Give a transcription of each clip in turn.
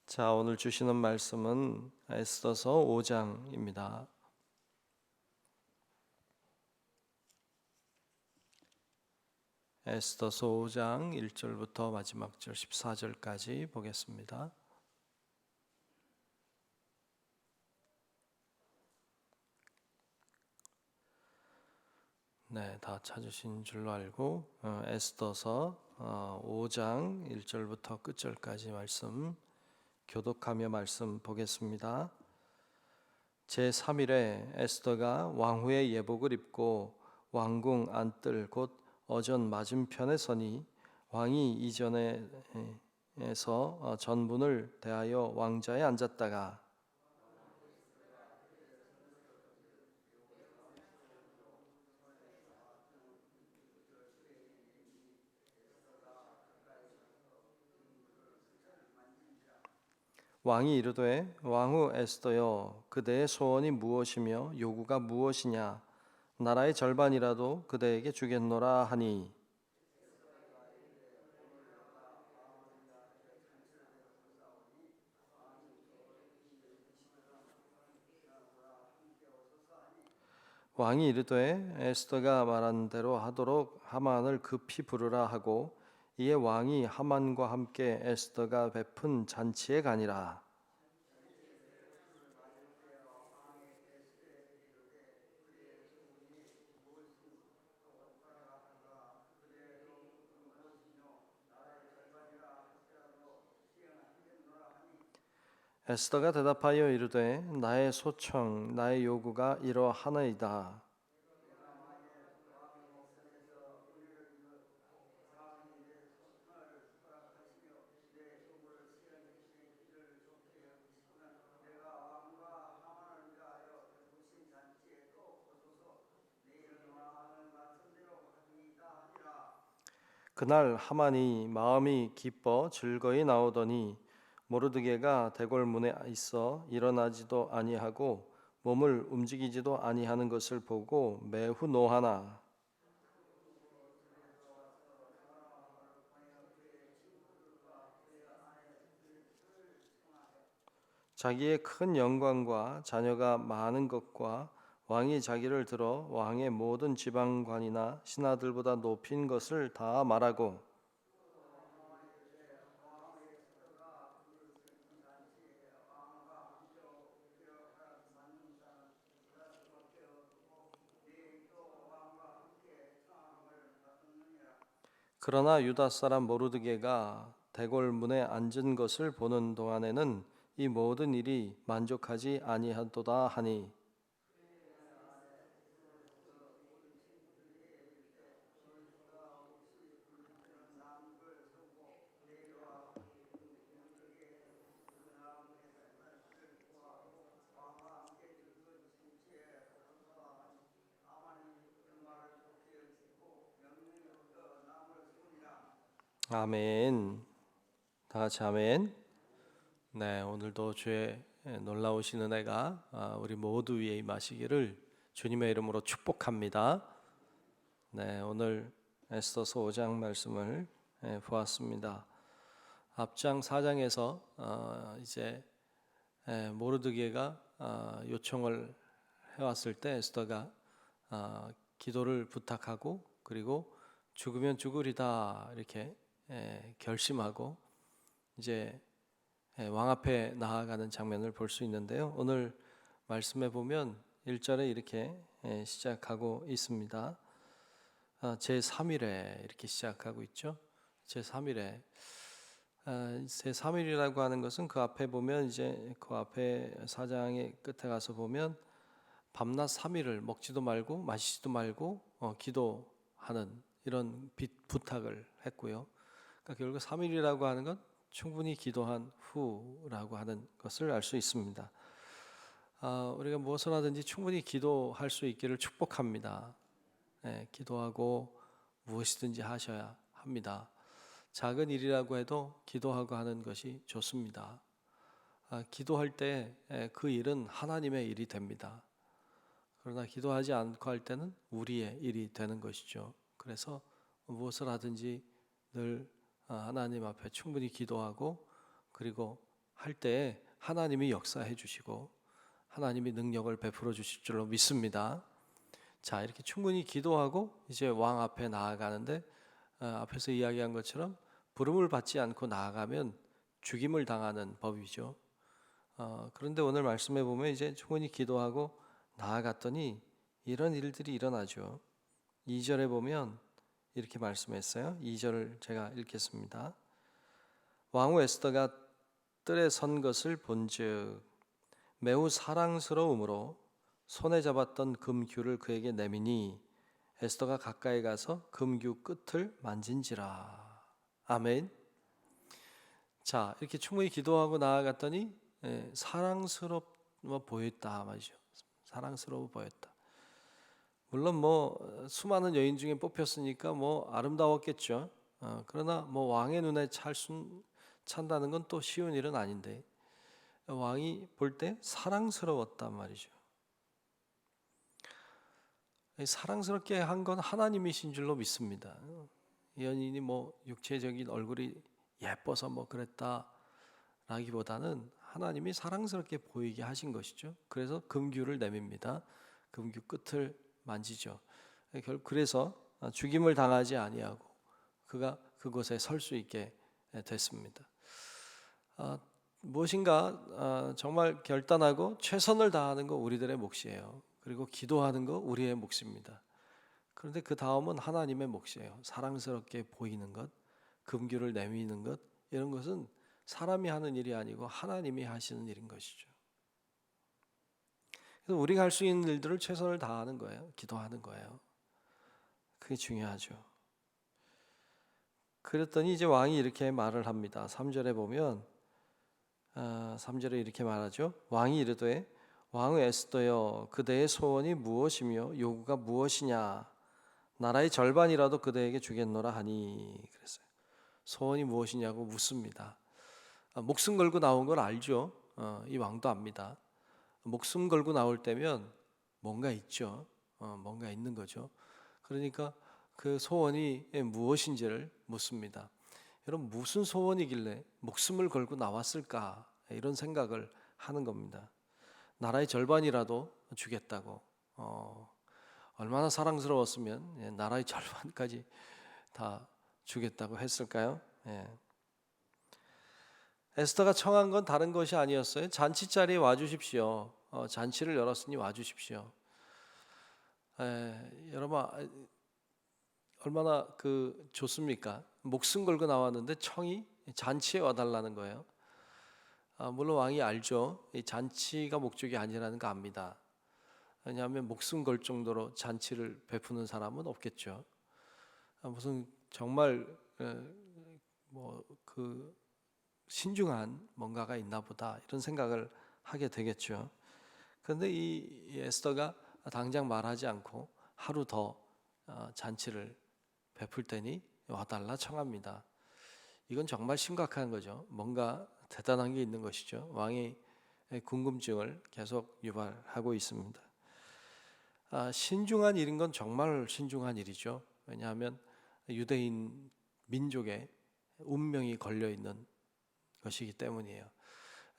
자, 오늘 주시는 말씀은 에스더서 5장입니다. 에스더서 5장 1절부터 마지막 절 14절까지 보겠습니다. 네, 다 찾으신 줄로 알고 에스더서 5장 1절부터 끝절까지 말씀 교독하며 말씀 보겠습니다. 제3일에 에스더가 왕후의 예복을 입고 왕궁 안뜰 곧 어전 맞은편에 서니 왕이 이전에서 전문을 대하여 왕자에 앉았다가 왕이 이르되 왕후 에스더여 그대의 소원이 무엇이며 요구가 무엇이냐 나라의 절반이라도 그대에게 주겠노라 하니 왕이 이르되 에스더가 말한 대로 하도록 하만을 급히 부르라 하고 이에 왕이 하만과 함께 에스더가 베푼 잔치에 가니라. 에스더가 대답하여 이르되 나의 소청 나의 요구가 이러하나이다. 그날 하만이 마음이 기뻐 즐거이 나오더니 모르드게가 대궐문에 있어 일어나지도 아니하고 몸을 움직이지도 아니하는 것을 보고 매우 노하나 자기의 큰 영광과 자녀가 많은 것과 왕이 자기를 들어 왕의 모든 지방관이나 신하들보다 높인 것을 다 말하고 그러나 유다 사람 모르드게가 대궐문에 앉은 것을 보는 동안에는 이 모든 일이 만족하지 아니하도다 하니 아멘. 다 같이 아멘. 네, 오늘도 주의 놀라우신 은혜가 우리 모두 위에 임하시기를 주님의 이름으로 축복합니다. 네, 오늘 에스더서 5장 말씀을 보았습니다. 앞장 4장에서 이제 모르드게가 요청을 해왔을 때 에스더가 기도를 부탁하고 그리고 죽으면 죽으리다 이렇게 결심하고 이제 왕 앞에 나아가는 장면을 볼 수 있는데요. 오늘 말씀에 보면 1절에 이렇게 시작하고 있습니다. 제3일에 이렇게 시작하고 있죠. 제3일에 제3일이라고 하는 것은 그 앞에 보면 이제 그 앞에 4장의 끝에 가서 보면 밤낮 3일을 먹지도 말고 마시지도 말고 기도하는 이런 부탁을 했고요. 그러니까 결국 3일이라고 하는 건 충분히 기도한 후라고 하는 것을 알 수 있습니다. 우리가 무엇을 하든지 충분히 기도할 수 있기를 축복합니다. 기도하고 무엇이든지 하셔야 합니다. 작은 일이라고 해도 기도하고 하는 것이 좋습니다. 기도할 때 그 일은 하나님의 일이 됩니다. 그러나 기도하지 않고 할 때는 우리의 일이 되는 것이죠. 그래서 무엇을 하든지 늘 하나님 앞에 충분히 기도하고 그리고 때 하나님이 역사해 주시고 하나님이 능력을 베풀어 주실 줄로 믿습니다. 자, 이렇게 충분히 기도하고 이제 왕 앞에 나아가는데 앞에서 이야기한 것처럼 부름을 받지 않고 나아가면 죽임을 당하는 법이죠. 그런데 오늘 말씀해 보면 이제 충분히 기도하고 나아갔더니 이런 일들이 일어나죠. 2절에 보면 이렇게 말씀했어요. 2절을 제가 읽겠습니다. 왕후 에스더가 뜰에 선 것을 본즉 매우 사랑스러움으로 손에 잡았던 금규를 그에게 내미니 에스더가 가까이 가서 금규 끝을 만진지라. 아멘. 자, 이렇게 충분히 기도하고 나아갔더니 사랑스러워 보였다 말이죠. 사랑스러워 보였다. 물론 뭐 수많은 여인 중에 뽑혔으니까 뭐 아름다웠겠죠. 그러나 뭐 왕의 눈에 찬다는 건 또 쉬운 일은 아닌데 왕이 볼 때 사랑스러웠단 말이죠. 사랑스럽게 한 건 하나님이신 줄로 믿습니다. 연인이 뭐 육체적인 얼굴이 예뻐서 뭐 그랬다라기보다는 하나님이 사랑스럽게 보이게 하신 것이죠. 그래서 금규를 내밉니다. 금규 끝을 만지죠. 그래서 죽임을 당하지 아니하고 그가 그곳에 설 수 있게 됐습니다. 무엇인가 정말 결단하고 최선을 다하는 거 우리들의 몫이에요. 그리고 기도하는 거 우리의 몫입니다. 그런데 그 다음은 하나님의 몫이에요. 사랑스럽게 보이는 것, 금규를 내미는 것, 이런 것은 사람이 하는 일이 아니고 하나님이 하시는 일인 것이죠. 그래서 우리가 할 수 있는 일들을 최선을 다하는 거예요. 기도하는 거예요. 그게 중요하죠. 그랬더니 이제 왕이 이렇게 말을 합니다. 3절에 보면 3절에 이렇게 말하죠. 왕이 이르되 왕후 에스더여 그대의 소원이 무엇이며 요구가 무엇이냐 나라의 절반이라도 그대에게 주겠노라 하니 그랬어요. 소원이 무엇이냐고 묻습니다. 목숨 걸고 나온 걸 알죠. 이 왕도 압니다. 목숨 걸고 나올 때면 뭔가 있죠. 뭔가 있는 거죠. 그러니까 그 소원이 무엇인지를 묻습니다. 여러분 무슨 소원이길래 목숨을 걸고 나왔을까 이런 생각을 하는 겁니다. 나라의 절반이라도 주겠다고 얼마나 사랑스러웠으면 나라의 절반까지 다 주겠다고 했을까요? 에스더가 청한 건 다른 것이 아니었어요. 잔치 자리에 와주십시오. 잔치를 열었으니 와주십시오. 여러분 얼마나 좋습니까? 목숨 걸고 나왔는데 청이 잔치에 와달라는 거예요. 물론 왕이 알죠. 이 잔치가 목적이 아니라는 거 압니다. 왜냐하면 목숨 걸 정도로 잔치를 베푸는 사람은 없겠죠. 무슨 정말 신중한 뭔가가 있나 보다 이런 생각을 하게 되겠죠. 그런데 이 에스더가 당장 말하지 않고 하루 더 잔치를 베풀 테니 와달라 청합니다. 이건 정말 심각한 거죠. 뭔가 대단한 게 있는 것이죠. 왕이 궁금증을 계속 유발하고 있습니다. 신중한 일인 건 정말 신중한 일이죠. 왜냐하면 유대인 민족의 운명이 걸려 있는 것이기 때문이에요.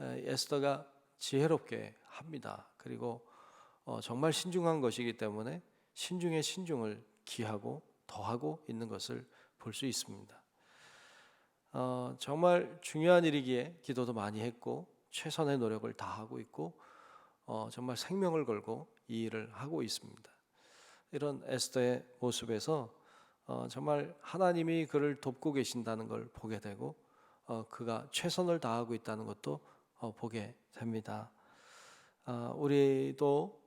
에스더가 지혜롭게 합니다. 그리고 정말 신중한 것이기 때문에 신중에 신중을 기하고 더하고 있는 것을 볼 수 있습니다. 정말 중요한 일이기에 기도도 많이 했고 최선의 노력을 다하고 있고 정말 생명을 걸고 이 일을 하고 있습니다. 이런 에스더의 모습에서 정말 하나님이 그를 돕고 계신다는 걸 보게 되고 그가 최선을 다하고 있다는 것도 보게 됩니다. 우리도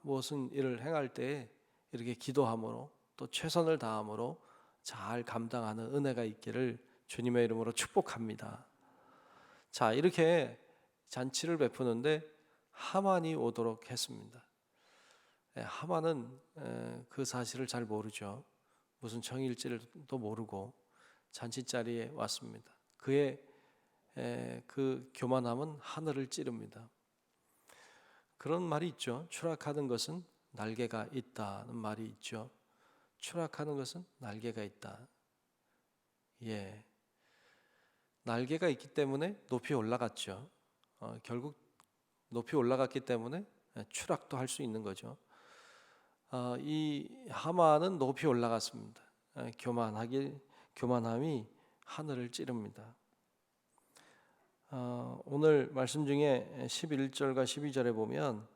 무슨 일을 행할 때 이렇게 기도함으로 또 최선을 다함으로 잘 감당하는 은혜가 있기를 주님의 이름으로 축복합니다. 자, 이렇게 잔치를 베푸는데 하만이 오도록 했습니다. 하만은 그 사실을 잘 모르죠. 무슨 청일지도 모르고 잔치 자리에 왔습니다. 그의 그 교만함은 하늘을 찌릅니다. 그런 말이 있죠. 추락하는 것은 날개가 있다는 말이 있죠. 추락하는 것은 날개가 있다. 날개가 있기 때문에 높이 올라갔죠. 결국 높이 올라갔기 때문에 추락도 할 수 있는 거죠. 이 하만은 높이 올라갔습니다. 교만함이 하늘을 찌릅니다. 오늘 말씀 중에 11절과 12절에 보면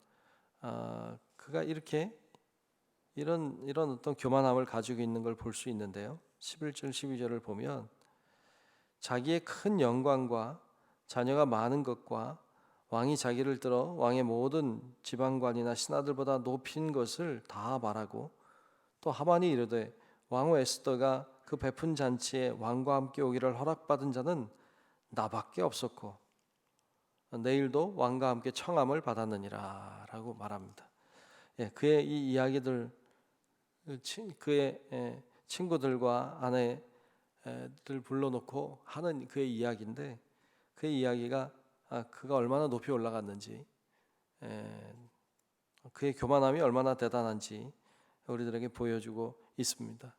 그가 이런 어떤 교만함을 가지고 있는 걸 볼 수 있는데요. 11절 12절을 보면 자기의 큰 영광과 자녀가 많은 것과 왕이 자기를 들어 왕의 모든 지방관이나 신하들보다 높인 것을 다 말하고, 또 하만이 이르되 왕후 에스더가 그 베푼 잔치에 왕과 함께 오기를 허락받은 자는 나밖에 없었고 내일도 왕과 함께 청함을 받았느니라 라고 말합니다. 그의 이 이야기들, 그의 친구들과 아내들 불러놓고 하는 그의 이야기인데, 그의 이야기가 그가 얼마나 높이 올라갔는지, 그의 교만함이 얼마나 대단한지 우리들에게 보여주고 있습니다.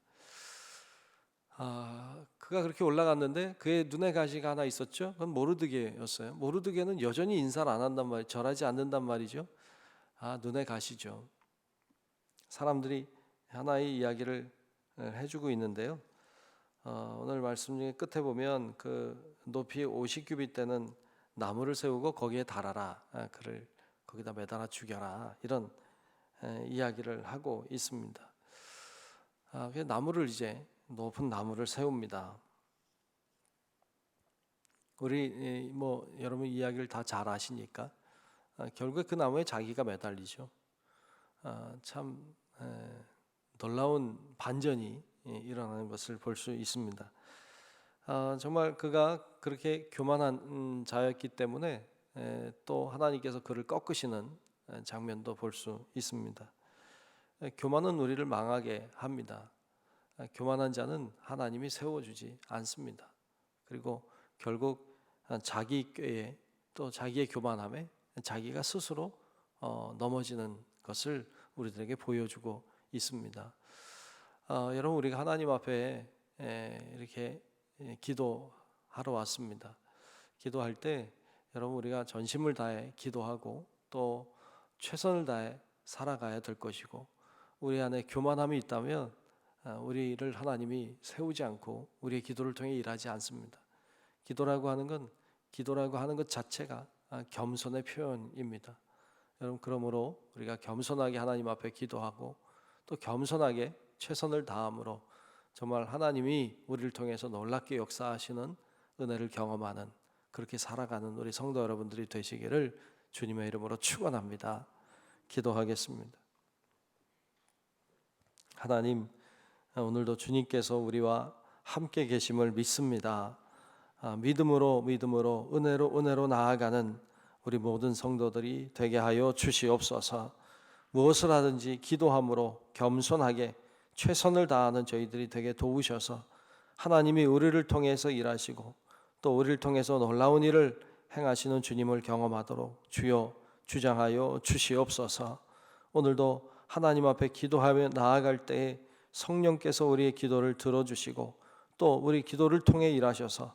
그가 그렇게 올라갔는데 그의 눈에 가시가 하나 있었죠. 그건 모르드게였어요. 모르드게는 여전히 인사를 안 한단 말이죠. 절하지 않는단 말이죠. 눈에 가시죠. 사람들이 하나의 이야기를 해주고 있는데요. 오늘 말씀 중에 끝에 보면 그 높이 50규빗 되는 나무를 세우고 거기에 달아라, 그를 거기다 매달아 죽여라, 이런 이야기를 하고 있습니다. 나무를 이제 높은 나무를 세웁니다. 우리 여러분 이야기를 다 잘 아시니까 결국에 그 나무에 자기가 매달리죠. 참 놀라운 반전이 일어나는 것을 볼 수 있습니다. 정말 그가 그렇게 교만한 자였기 때문에 또 하나님께서 그를 꺾으시는 장면도 볼 수 있습니다. 교만은 우리를 망하게 합니다. 교만한 자는 하나님이 세워주지 않습니다. 그리고 결국 자기 꾀에 또 자기의 교만함에 자기가 스스로 넘어지는 것을 우리들에게 보여주고 있습니다. 여러분, 우리가 하나님 앞에 이렇게 기도하러 왔습니다. 기도할 때 여러분, 우리가 전심을 다해 기도하고 또 최선을 다해 살아가야 될 것이고, 우리 안에 교만함이 있다면 우리를 하나님이 세우지 않고 우리의 기도를 통해 일하지 않습니다. 기도라고 하는 것 자체가 겸손의 표현입니다. 여러분, 그러므로 우리가 겸손하게 하나님 앞에 기도하고 또 겸손하게 최선을 다함으로 정말 하나님이 우리를 통해서 놀랍게 역사하시는 은혜를 경험하는, 그렇게 살아가는 우리 성도 여러분들이 되시기를 주님의 이름으로 축원합니다. 기도하겠습니다. 하나님, 오늘도 주님께서 우리와 함께 계심을 믿습니다. 믿음으로 은혜로 나아가는 우리 모든 성도들이 되게 하여 주시옵소서. 무엇을 하든지 기도함으로 겸손하게 최선을 다하는 저희들이 되게 도우셔서 하나님이 우리를 통해서 일하시고 또 우리를 통해서 놀라운 일을 행하시는 주님을 경험하도록 주여 주장하여 주시옵소서. 오늘도 하나님 앞에 기도하며 나아갈 때에 성령께서 우리의 기도를 들어주시고 또 우리 기도를 통해 일하셔서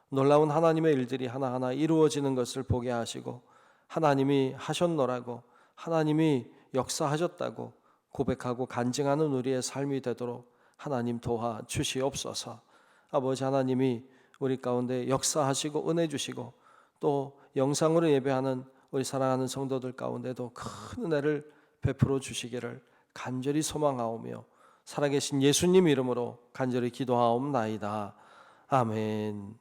놀라운 하나님의 일들이 하나하나 이루어지는 것을 보게 하시고, 하나님이 하셨노라고, 하나님이 역사하셨다고 고백하고 간증하는 우리의 삶이 되도록 하나님 도와 주시옵소서. 아버지 하나님이 우리 가운데 역사하시고 은혜 주시고 또 영상으로 예배하는 우리 사랑하는 성도들 가운데도 큰 은혜를 베풀어 주시기를 간절히 소망하오며 살아계신 예수님 이름으로 간절히 기도하옵나이다. 아멘.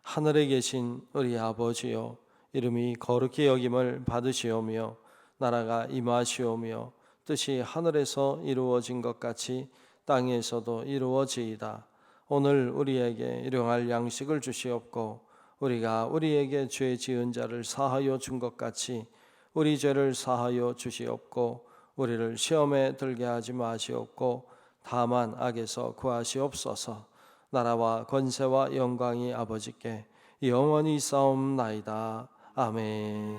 하늘에 계신 우리 아버지여, 이름이 거룩히 여김을 받으시오며 나라가 임하시오며 뜻이 하늘에서 이루어진 것 같이 땅에서도 이루어지이다. 오늘 우리에게 일용할 양식을 주시옵고 우리가 우리에게 죄 지은 자를 사하여 준 것 같이 우리 죄를 사하여 주시옵고 우리를 시험에 들게 하지 마시옵고 다만 악에서 구하시옵소서. 나라와 권세와 영광이 아버지께 영원히 싸움나이다. 아멘.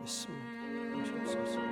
있습니다.